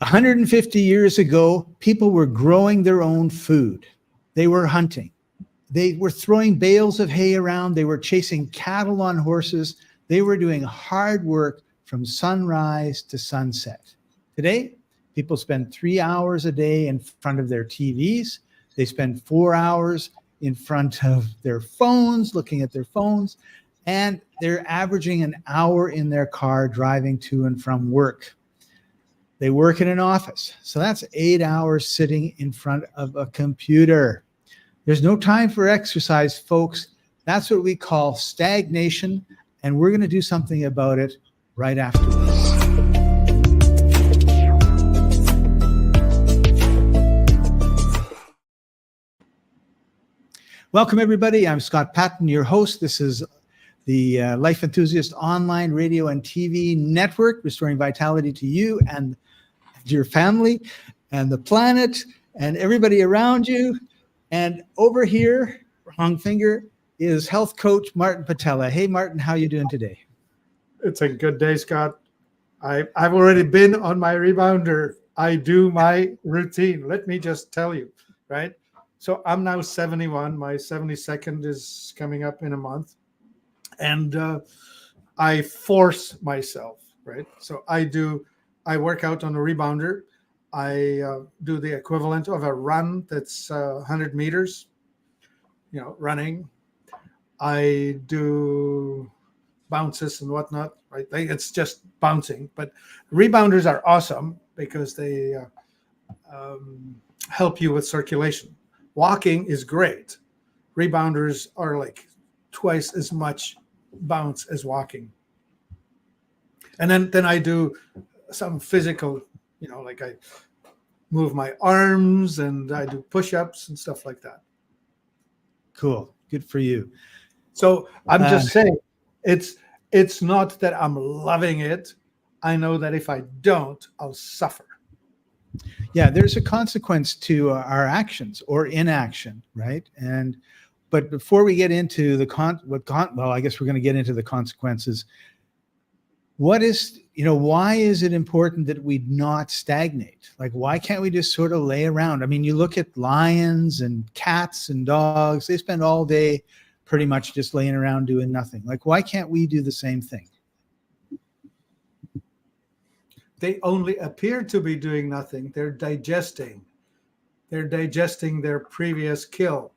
150 years ago, people were growing their own food. They were hunting. They were throwing bales of hay around. They were chasing cattle on horses. They were doing hard work from sunrise to sunset. Today, people spend 3 hours a day in front of their TVs. They spend 4 hours in front of their phones, looking at their phones, and they're averaging an hour in their car driving to and from work. They work in an office. So that's 8 hours sitting in front of a computer. There's no time for exercise, folks. That's what we call stagnation, and we're going to do something about it right after this. Welcome, everybody. I'm Scott Patton, your host. This is the Life Enthusiast online radio and TV network, restoring vitality to you and your family and the planet and everybody around you. And over here, wrong finger, is health coach Martin Patella. Hey, Martin, how are you doing today? It's a good day, Scott. I've already been on my rebounder. I do my routine. Let me just tell you, right? So I'm now 71. My 72nd is coming up in a month. And I force myself, right? So I work out on a rebounder. I do the equivalent of a run that's 100 meters, running. I do bounces and whatnot, right? It's just bouncing. But rebounders are awesome because they help you with circulation. Walking is great. Rebounders are like twice as much bounce as walking. And then I do some physical, like I move my arms and I do push-ups and stuff like that. Cool. Good for you. So I'm just saying, it's not that I'm loving it. I know that if I don't, I'll suffer. Yeah, there's a consequence to our actions or inaction, right? But before we get into I guess we're going to get into the consequences. Why is it important that we not stagnate? Like, why can't we just sort of lay around? I mean, you look at lions and cats and dogs, they spend all day pretty much just laying around doing nothing. Like, why can't we do the same thing? They only appear to be doing nothing. They're digesting. They're digesting their previous kill.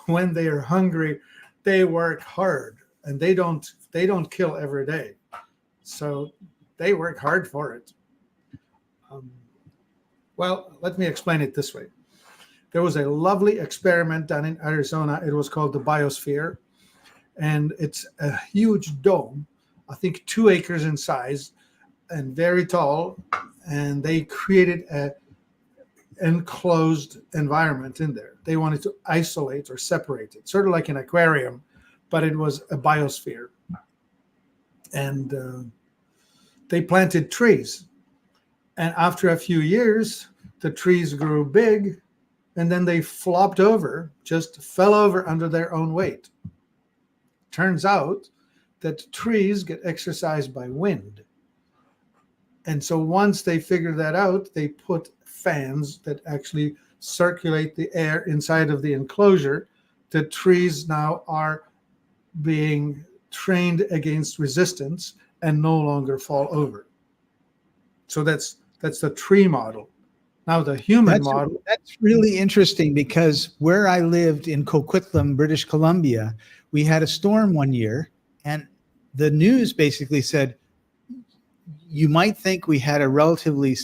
When they are hungry, they work hard, and they don't kill every day. So they work hard for it. Well, let me explain it this way. There was a lovely experiment done in Arizona. It was called the Biosphere, and it's a huge dome, I think 2 acres in size, and very tall, and they created a enclosed environment in there. They wanted to isolate or separate it, sort of like an aquarium, but it was a biosphere. And they planted trees. And after a few years, the trees grew big, and then they flopped over, just fell over under their own weight. Turns out that trees get exercised by wind. And so once they figured that out, they put fans that actually circulate the air inside of the enclosure. The trees now are being trained against resistance and no longer fall over. So that's the tree model. Now the human model. That's really interesting, because where I lived in Coquitlam, British Columbia, we had a storm one year, and the news basically said, you might think we had a relatively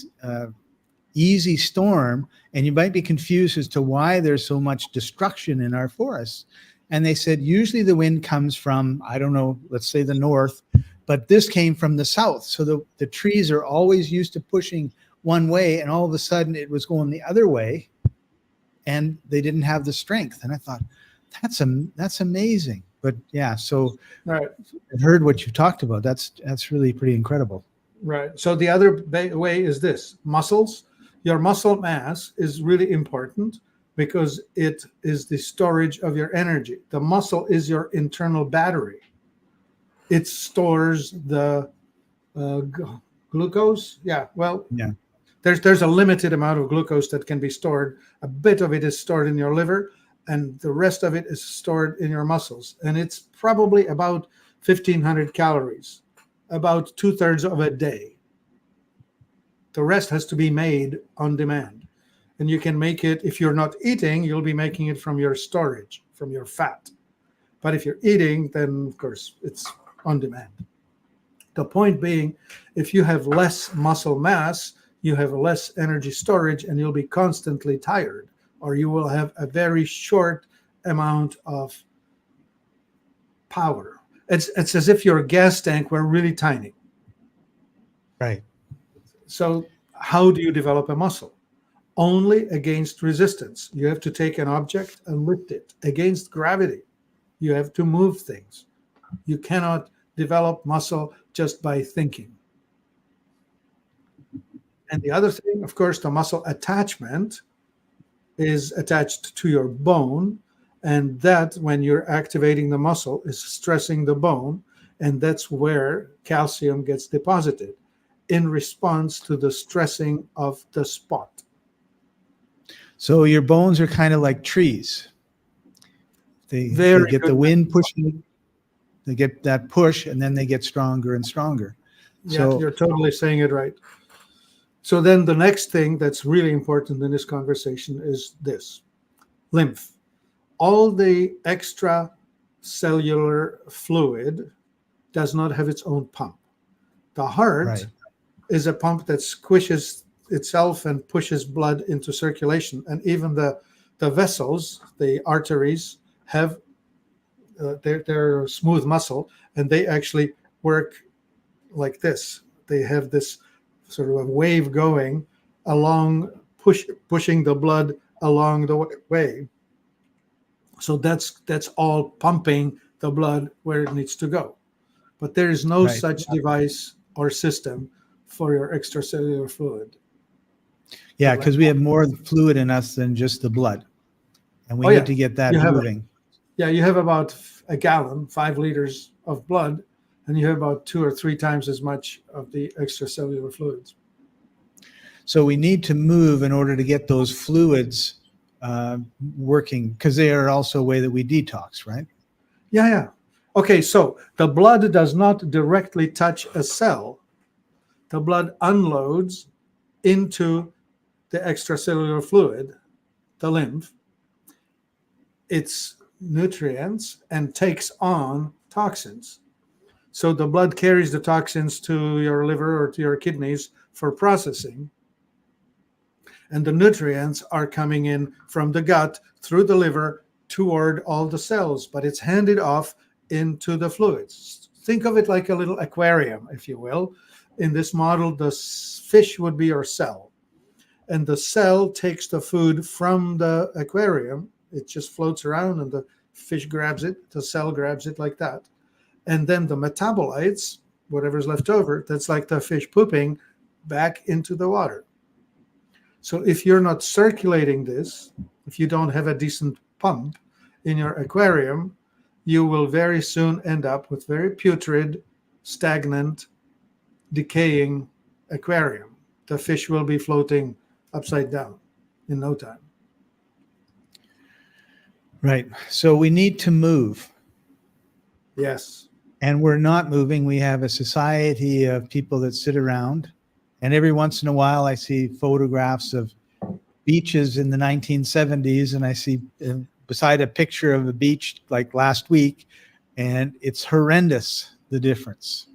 easy storm, and you might be confused as to why there's so much destruction in our forests. And they said, usually the wind comes from, I don't know, let's say the north, but this came from the south. So the trees are always used to pushing one way, and all of a sudden it was going the other way, and they didn't have the strength. And I thought, that's amazing. But yeah, so right. I heard what you talked about. That's really pretty incredible. Right. So the other way is this: muscles. Your muscle mass is really important because it is the storage of your energy. The muscle is your internal battery. It stores the Glucose? Yeah. Well, Yeah. there's a limited amount of glucose that can be stored. A bit of it is stored in your liver, and the rest of it is stored in your muscles. And it's probably about 1,500 calories, about 2/3 of a day. The rest has to be made on demand. And you can make it, if you're not eating, you'll be making it from your storage, from your fat. But if you're eating, then of course it's on demand. The point being, if you have less muscle mass, you have less energy storage, and you'll be constantly tired, or you will have a very short amount of power. It's as if your gas tank were really tiny. Right. So how do you develop a muscle? Only against resistance. You have to take an object and lift it against gravity. You have to move things. You cannot develop muscle just by thinking. And the other thing, of course, the muscle attachment is attached to your bone. And that, when you're activating the muscle, is stressing the bone. And that's where calcium gets deposited in response to the stressing of the spot. So your bones are kind of like trees. They get the wind pushing, they get that push, and then they get stronger and stronger. Yeah, So you're totally saying it right. So then the next thing that's really important in this conversation is this: lymph. All the extracellular fluid does not have its own pump. The heart right. is a pump that squishes itself and pushes blood into circulation. And even the vessels, the arteries, have they're smooth muscle, and they actually work like this. They have this sort of a wave going along, pushing the blood along the way. So that's all pumping the blood where it needs to go. But there is no Right. such device or system for your extracellular fluid. Yeah, because we have more fluid in us than just the blood. And we Oh, need yeah. to get that You have moving. You have about a gallon, 5 liters of blood, and you have about 2 or 3 times as much of the extracellular fluids. So we need to move in order to get those fluids working, because they are also a way that we detox, right? Yeah. Okay, so the blood does not directly touch a cell. The blood unloads into the extracellular fluid, the lymph, its nutrients, and takes on toxins. So the blood carries the toxins to your liver or to your kidneys for processing. And the nutrients are coming in from the gut through the liver toward all the cells, but it's handed off into the fluids. Think of it like a little aquarium, if you will. In this model, the fish would be your cell. And the cell takes the food from the aquarium. It just floats around and the fish grabs it, the cell grabs it like that. And then the metabolites, whatever's left over, that's like the fish pooping back into the water. So if you're not circulating this, if you don't have a decent pump in your aquarium, you will very soon end up with very putrid, stagnant, decaying aquarium. The fish will be floating upside down in no time. Right. So we need to move. Yes. And we're not moving. We have a society of people that sit around. And every once in a while, I see photographs of beaches in the 1970s, and I see beside a picture of a beach like last week, and it's horrendous, the difference.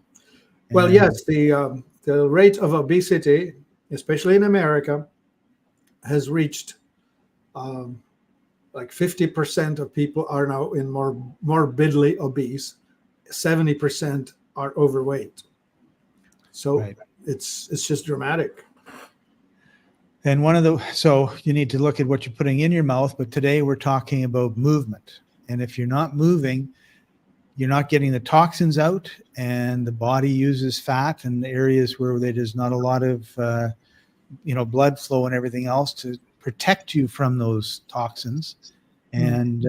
Well, And yes, the rate of obesity, especially in America, has reached like 50% of people are now in morbidly obese. 70% are overweight. So right. it's just dramatic. And so you need to look at what you're putting in your mouth, but today we're talking about movement. And if you're not moving, you're not getting the toxins out, and the body uses fat in areas where there's not a lot of blood flow and everything else to protect you from those toxins. And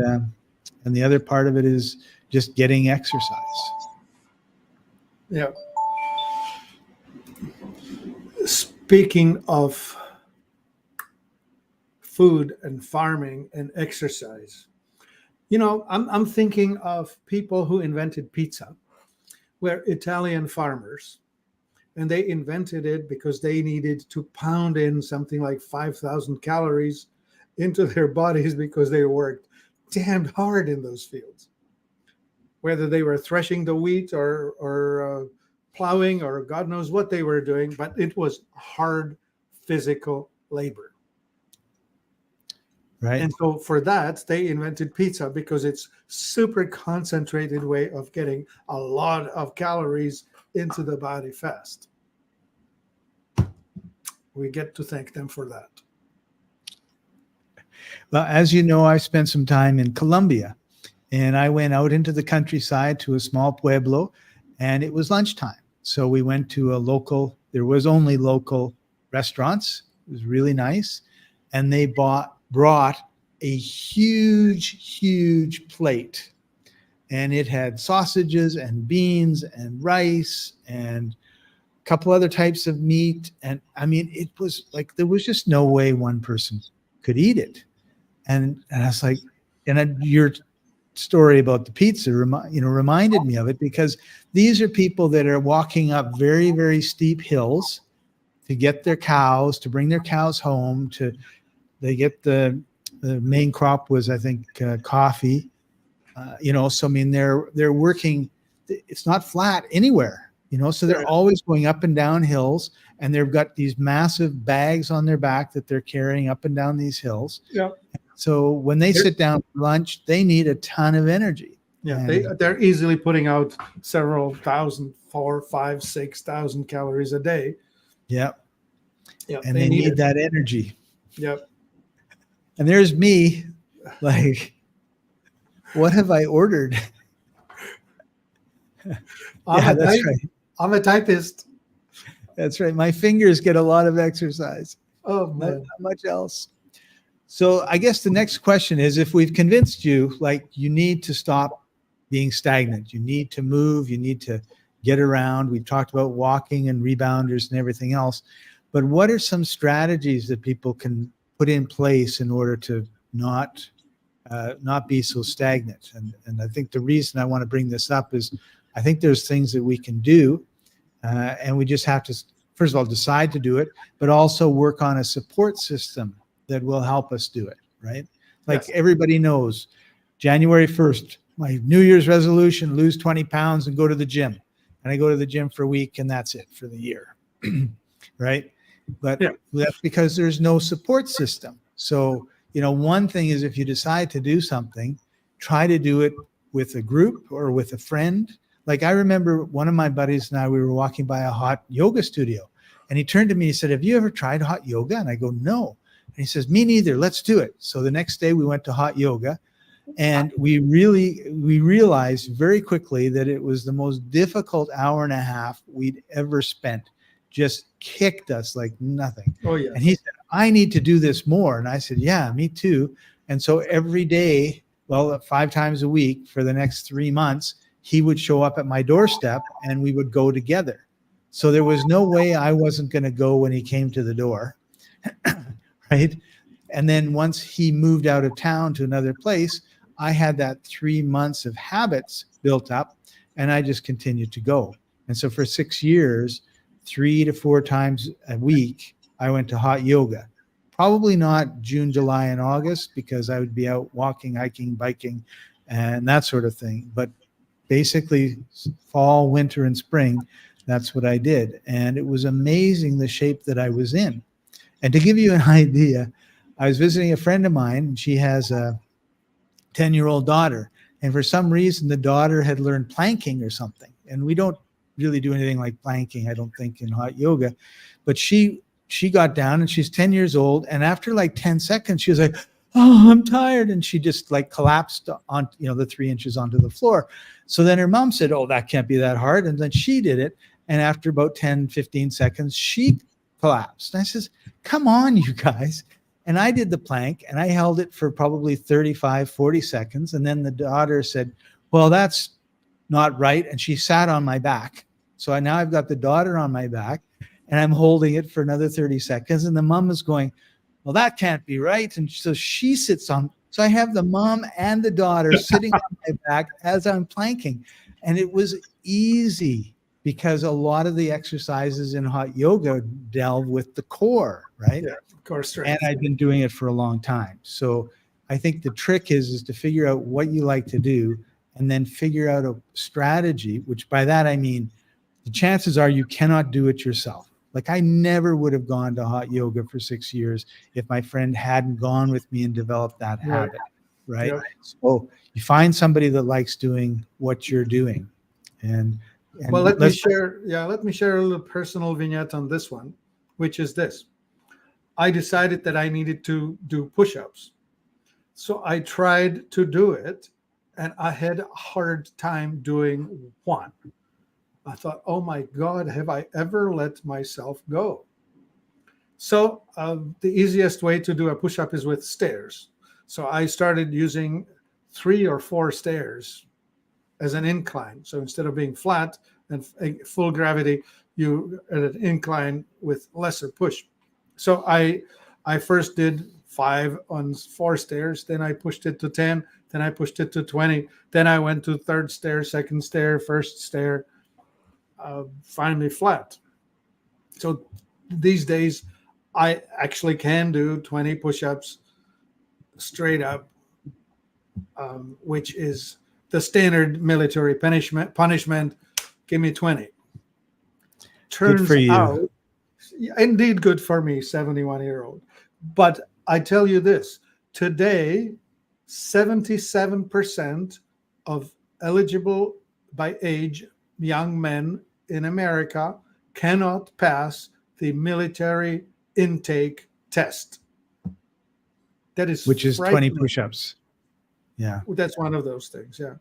the other part of it is just getting exercise. Yeah. Speaking of food and farming and exercise, I'm thinking of people who invented pizza, were Italian farmers, and they invented it because they needed to pound in something like 5,000 calories into their bodies because they worked damned hard in those fields, whether they were threshing the wheat or plowing or God knows what they were doing, but it was hard physical labor. Right. And so for that, they invented pizza because it's super concentrated way of getting a lot of calories into the body fast. We get to thank them for that. Well, as you know, I spent some time in Colombia, and I went out into the countryside to a small pueblo, and it was lunchtime. So we went to there was only local restaurants. It was really nice. And they brought a huge plate, and it had sausages and beans and rice and a couple other types of meat. And I mean, it was like, there was just no way one person could eat it. And I was like, your story about the pizza reminded me of it, because these are people that are walking up very, very steep hills to get their cows, to bring their cows home. They get the main crop was, I think, coffee. So I mean, they're working. It's not flat anywhere, So they're always going up and down hills, and they've got these massive bags on their back that they're carrying up and down these hills. Yeah. So when they sit down for lunch, they need a ton of energy. Yeah, they're easily putting out several thousand, 4,000, 5,000, 6,000 calories a day. Yep. Yeah, and they need that energy. Yep. And there's me, like, what have I ordered? That's right. I'm a typist. That's right. My fingers get a lot of exercise. Oh, man. Not much else. So I guess the next question is, if we've convinced you, like, you need to stop being stagnant, you need to move, you need to get around. We've talked about walking and rebounders and everything else. But what are some strategies that people can put in place in order to not be so stagnant? And I think the reason I want to bring this up is I think there's things that we can do, and we just have to, first of all, decide to do it, but also work on a support system that will help us do it, right? Like, yes. Everybody knows January 1st, my New Year's resolution, lose 20 pounds and go to the gym. And I go to the gym for a week and that's it for the year, right? But that's because there's no support system. So, one thing is, if you decide to do something, try to do it with a group or with a friend. Like, I remember one of my buddies and I, we were walking by a hot yoga studio, and he turned to me and he said, "Have you ever tried hot yoga?" And I go, "No." And he says, "Me neither. Let's do it." So the next day we went to hot yoga, and we realized very quickly that it was the most difficult hour and a half we'd ever spent. Just kicked us like nothing. Oh, yeah. And he said, "I need to do this more." And I said, "Yeah, me too." And so every day, 5 times a week for the next 3 months, he would show up at my doorstep and we would go together. So there was no way I wasn't going to go when he came to the door. Right. And then once he moved out of town to another place, I had that 3 months of habits built up, and I just continued to go. And so for 6 years, 3 to 4 times a week, I went to hot yoga. Probably not June, July, and August, because I would be out walking, hiking, biking, and that sort of thing. But basically fall, winter, and spring, that's what I did. And it was amazing the shape that I was in. And to give you an idea, I was visiting a friend of mine, and she has a 10-year-old daughter. And for some reason, the daughter had learned planking or something. And we don't really do anything like planking, I don't think, in hot yoga. But she got down, and she's 10 years old. And after like 10 seconds, she was like, "Oh, I'm tired." And she just like collapsed on, the 3 inches onto the floor. So then her mom said, "Oh, that can't be that hard." And then she did it. And after about 10, 15 seconds, she collapsed. And I says, "Come on, you guys." And I did the plank, and I held it for probably 35, 40 seconds. And then the daughter said, "Well, that's not right." And she sat on my back. So now I've got the daughter on my back, and I'm holding it for another 30 seconds. And the mom is going, well, that can't be right. And so she sits on, so I have the mom and the daughter sitting on my back as I'm planking. And it was easy because a lot of the exercises in hot yoga delve with the core, right? Yeah, core strength. And I've been doing it for a long time. So I think the trick is to figure out what you like to do and then figure out a strategy, which by that I mean the chances are you cannot do it yourself. Like I never would have gone to hot yoga for 6 years if my friend hadn't gone with me and developed that habit, right? Yep. So you find somebody that likes doing what you're doing. And well, let me share a little personal vignette on this one, which is this. I decided that I needed to do push-ups. So I tried to do it, and I had a hard time doing one. I thought, oh my God, have I ever let myself go? So the easiest way to do a push-up is with stairs. So I started using 3 or 4 stairs as an incline. So instead of being flat and full gravity, you at an incline with lesser push. So I first did 5 on 4 stairs, then I pushed it to 10, then I pushed it to 20, then I went to 3rd stair, 2nd stair, 1st stair, finally flat. So these days I actually can do 20 push-ups straight up, which is the standard military punishment. Give me 20. Turns good for you. out, indeed good for me, 71-year-old. But I tell you this, today, 77% of eligible by age young men in America cannot pass the military intake test. That is which is 20 push-ups. Yeah. That's one of those things, yeah.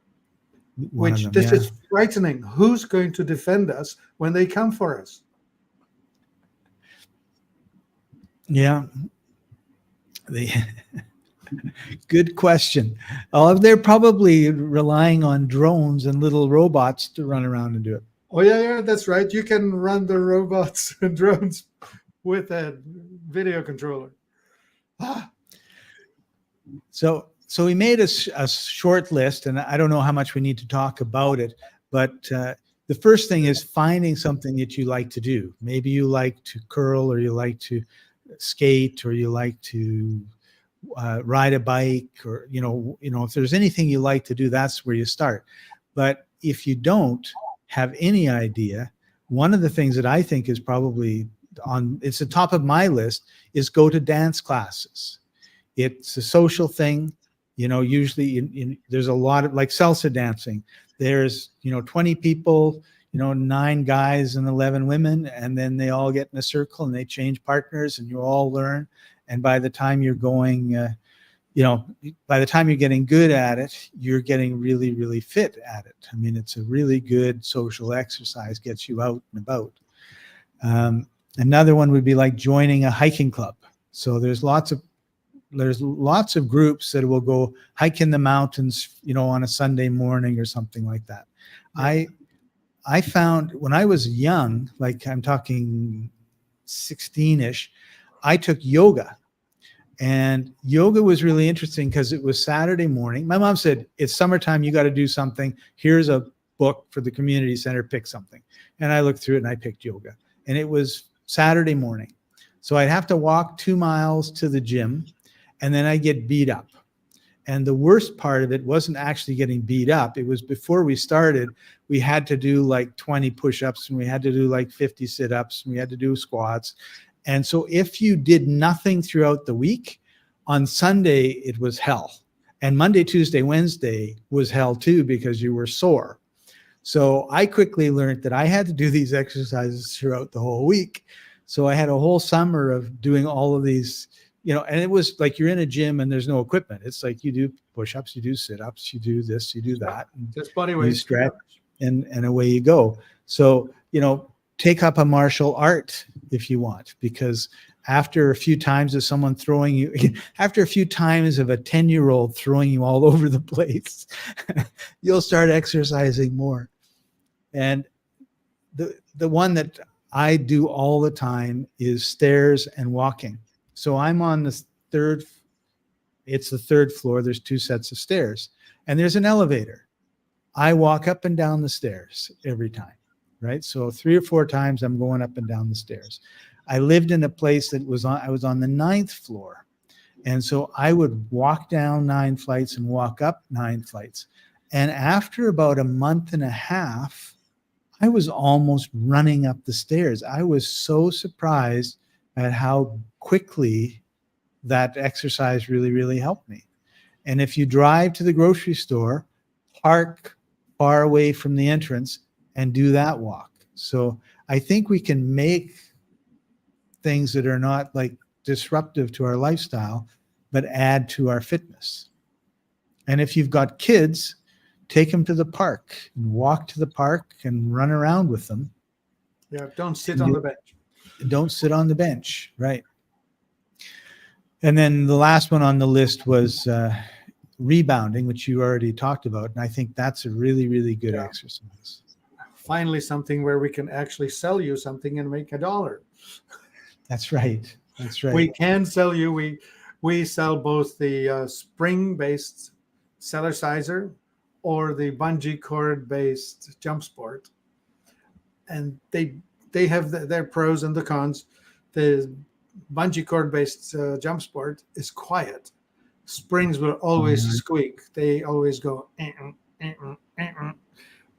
This is frightening. Who's going to defend us when they come for us? Yeah. Good question. They're probably relying on drones and little robots to run around and do it. Oh, yeah, that's right. You can run the robots and drones with a video controller. So we made a short list, and I don't know how much we need to talk about it, but the first thing is finding something that you like to do. Maybe you like to curl, or you like to skate, or you like to ride a bike, or if there's anything you like to do, that's where you start. But if you don't have any idea, one of the things that I think is probably it's the top of my list is go to dance classes. It's a social thing. Usually there's a lot of, like, salsa dancing. There's 20 people, 9 guys and 11 women, and then they all get in a circle and they change partners and you all learn. And by the time you're going, by the time you're getting good at it, you're getting really, really fit at it. I mean, it's a really good social exercise, gets you out and about. Another one would be like joining a hiking club. So there's lots of groups that will go hike in the mountains, on a Sunday morning or something like that. I found when I was young, like I'm talking 16-ish, I took yoga. And yoga was really interesting because it was Saturday morning. My mom said, it's summertime, you got to do something. Here's a book for the community center, pick something. And I looked through it and I picked yoga. And it was Saturday morning. So I'd have to walk 2 miles to the gym, and then I'd get beat up. And the worst part of it wasn't actually getting beat up. It was before we started, we had to do like 20 push-ups, and we had to do like 50 sit-ups, and we had to do squats. And so if you did nothing throughout the week, on Sunday, it was hell. And Monday, Tuesday, Wednesday was hell too, because you were sore. So I quickly learned that I had to do these exercises throughout the whole week. So I had a whole summer of doing all of these, and it was like you're in a gym and there's no equipment. It's like you do push-ups, you do sit-ups, you do this, you do that. Just body weight. You stretch, and away you go. So, take up a martial art if you want, because after a few times of someone throwing you, after a few times of a 10-year-old throwing you all over the place, you'll start exercising more. And the one that I do all the time is stairs and walking. So I'm on the third, it's the third floor. There's 2 sets of stairs and there's an elevator. I walk up and down the stairs every time, right? So 3 or 4 times I'm going up and down the stairs. I lived in a place that I was on the 9th floor. And so I would walk down 9 flights and walk up 9 flights. And after about a month and a half, I was almost running up the stairs. I was so surprised at how quickly that exercise really, really helped me. And if you drive to the grocery store, park far away from the entrance and do that walk. So I think we can make things that are not like disruptive to our lifestyle, but add to our fitness. And if you've got kids, take them to the park and walk to the park and run around with them. Yeah, don't sit on the bench. Don't sit on the bench, right? And then the last one on the list was rebounding, which you already talked about. And I think that's a really, really good exercise. Finally, something where we can actually sell you something and make $1. That's right. That's right. We can sell you. We sell both the spring-based Cellerciser or the bungee cord-based jump sport, and they have their pros and the cons. The bungee cord-based jump sport is quiet. Springs will always squeak. They always go,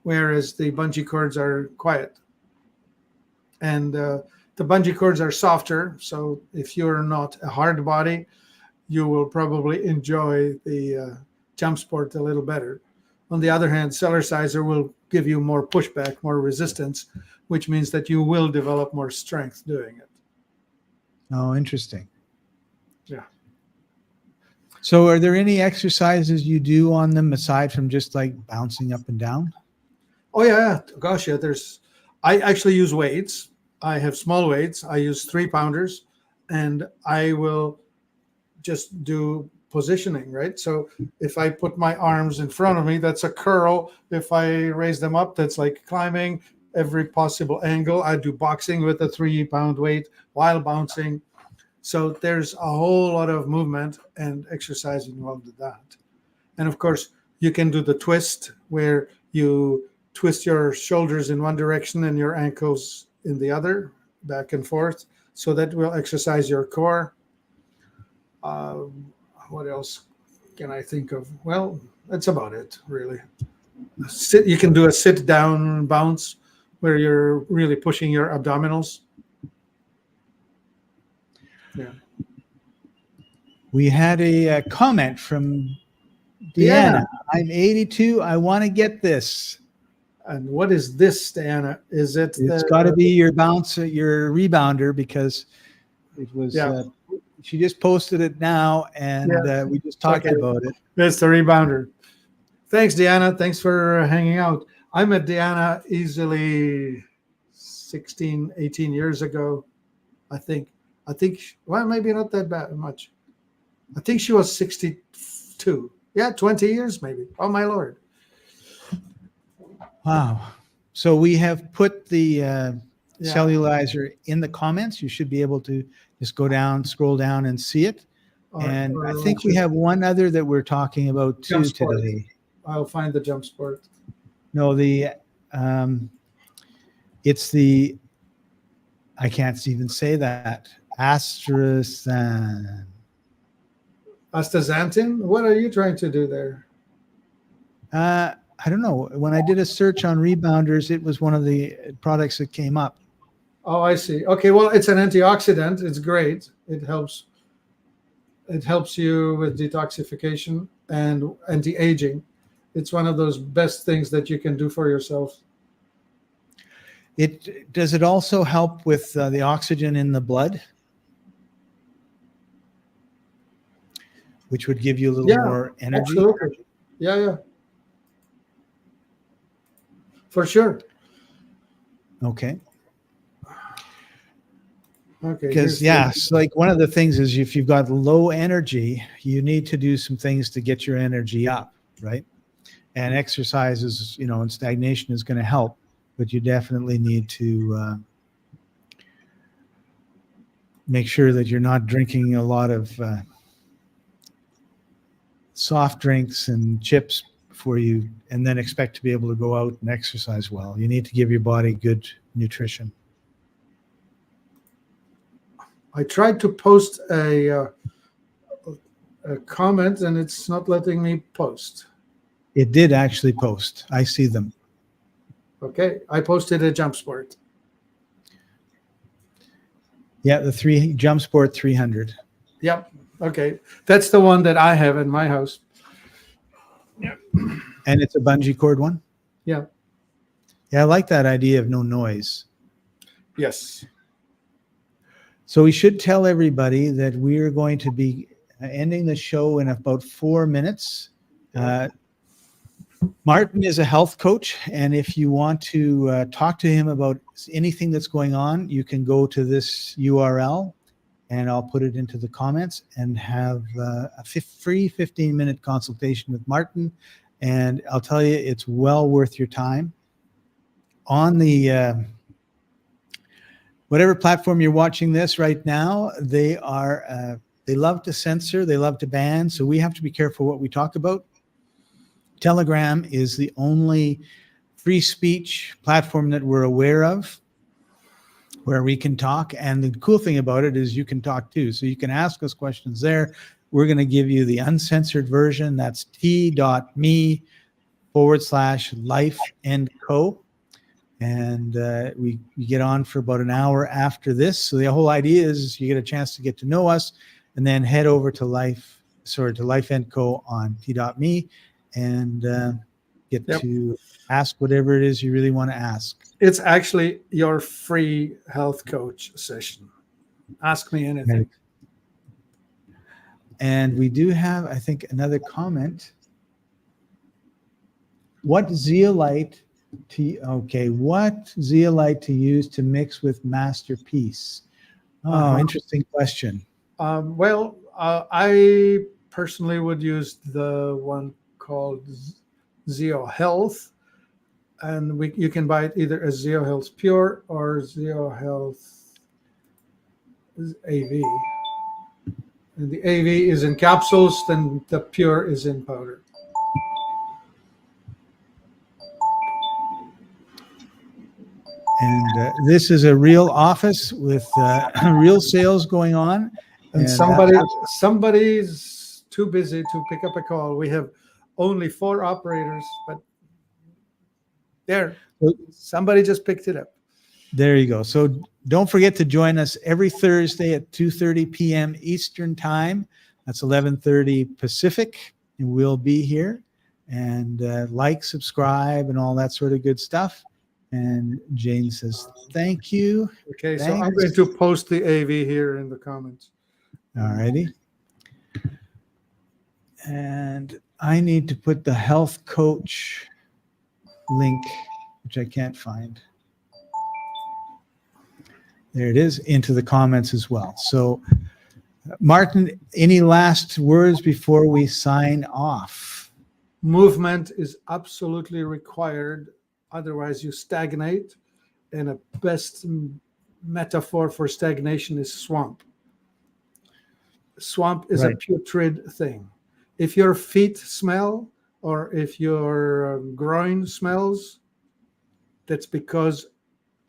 whereas the bungee cords are quiet. And the bungee cords are softer, so if you're not a hard body, you will probably enjoy the jump sport a little better. On the other hand, Cellerciser will give you more pushback, more resistance, which means that you will develop more strength doing it. Oh, interesting. Yeah. So are there any exercises you do on them aside from just like bouncing up and down? Oh, yeah. Gosh, yeah. I actually use weights. I have small weights. I use 3-pounders, and I will just do positioning, right? So if I put my arms in front of me, that's a curl. If I raise them up, that's like climbing every possible angle. I do boxing with a 3-pound weight while bouncing. So there's a whole lot of movement and exercise involved with that. And of course, you can do the twist where you twist your shoulders in one direction and your ankles in the other, back and forth. So that will exercise your core. What else can I think of? Well, that's about it, really. You can do a sit-down bounce where you're really pushing your abdominals. Yeah. We had a comment from Deanna. I'm 82. I want to get this. And what is this, Deanna? Is it? It's got to be your your rebounder, because it was. She just posted it now, and we just talked about it. It's the rebounder. Thanks, Deanna. Thanks for hanging out. I met Deanna easily 16, 18 years ago, I think. Well, maybe not that bad much. I think she was 62. Yeah, 20 years maybe. Oh, my Lord. Wow. So we have put the Cellulizer in the comments. You should be able to just go down, scroll down and see it. And I think we have one other that we're talking about too today. I'll find the jump sport. No, it's the, I can't even say that. Astaxanthin. Astaxanthin? What are you trying to do there? I don't know. When I did a search on rebounders, it was one of the products that came up. Oh, I see. Okay, well, it's an antioxidant. It's great. It helps you with detoxification and anti-aging. It's one of those best things that you can do for yourself. Does it also help with the oxygen in the blood, which would give you a little more energy? Absolutely. Yeah. For sure. Okay. Because like one of the things is if you've got low energy, you need to do some things to get your energy up, right? And exercises, and stagnation is going to help, but you definitely need to make sure that you're not drinking a lot of soft drinks and chips before you, and then expect to be able to go out and exercise well. You need to give your body good nutrition. I tried to post a comment and it's not letting me post. It did actually post. I see them. Okay, I posted a jump sport. Yeah, the Jump Sport 300. Yep. Okay, that's the one that I have in my house. Yep. And it's a bungee cord one? Yeah. Yeah, I like that idea of no noise. Yes. So we should tell everybody that we are going to be ending the show in about 4 minutes. Martin is a health coach, and if you want to talk to him about anything that's going on, you can go to this URL, and I'll put it into the comments, and have a free 15-minute consultation with Martin. And I'll tell you, it's well worth your time. On the whatever platform you're watching this right now, they love to censor, they love to ban, so we have to be careful what we talk about. Telegram is the only free speech platform that we're aware of where we can talk. And the cool thing about it is you can talk too. So you can ask us questions there. We're going to give you the uncensored version. That's t.me/life&co. And we get on for about an hour after this. So the whole idea is you get a chance to get to know us, and then head over to Life&Co on t.me. and get to ask whatever it is you really want to ask. It's actually your free health coach session. Ask me anything. Right. And we do have, I think, another comment. What zeolite to use to mix with Masterpiece? Oh, interesting question. I personally would use the one called Zeo Health, and you can buy it either as Zeo Health Pure or Zeo Health AV. And the AV is in capsules, then the Pure is in powder. And this is a real office with real sales going on. And somebody's too busy to pick up a call. We have only 4 operators, but somebody just picked it up. There you go. So don't forget to join us every Thursday at 2:30 p.m. Eastern Time. That's 11:30 Pacific, and we'll be here. And subscribe, and all that sort of good stuff. And Jane says, thank you. Okay, Thanks. so I'm going to post the AV here in the comments. All righty. And I need to put the health coach link, which I can't find. There it is, into the comments as well. So, Martin, any last words before we sign off? Movement is absolutely required. Otherwise, you stagnate. And a best metaphor for stagnation is swamp. Swamp is a putrid thing. If your feet smell or if your groin smells, that's because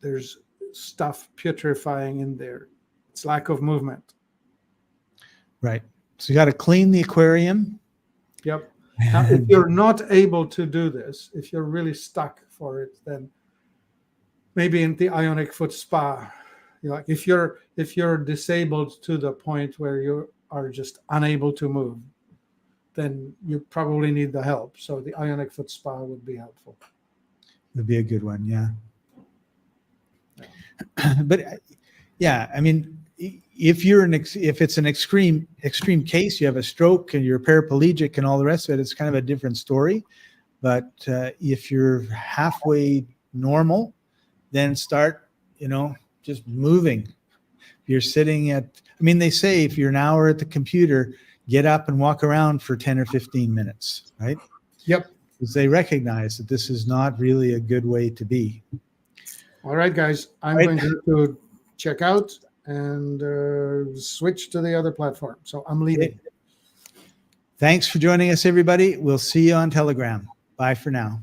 there's stuff putrefying in there. It's lack of movement. Right. So you got to clean the aquarium. Yep. Now, if you're not able to do this, if you're really stuck for it, then maybe in the Ionic Foot Spa, like if you're disabled to the point where you are just unable to move, then you probably need the help. So the Ionic Foot Spa would be helpful. Would be a good one, yeah. But yeah, I mean, if it's an extreme case, you have a stroke and you're paraplegic and all the rest of it, it's kind of a different story. But if you're halfway normal, then start, just moving. If you're sitting they say if you're an hour at the computer, get up and walk around for 10 or 15 minutes, right? Yep. Because they recognize that this is not really a good way to be. All right, guys, I'm going to check out. and switch to the other platform. So I'm leaving. Thanks for joining us, everybody. We'll see you on Telegram. Bye for now.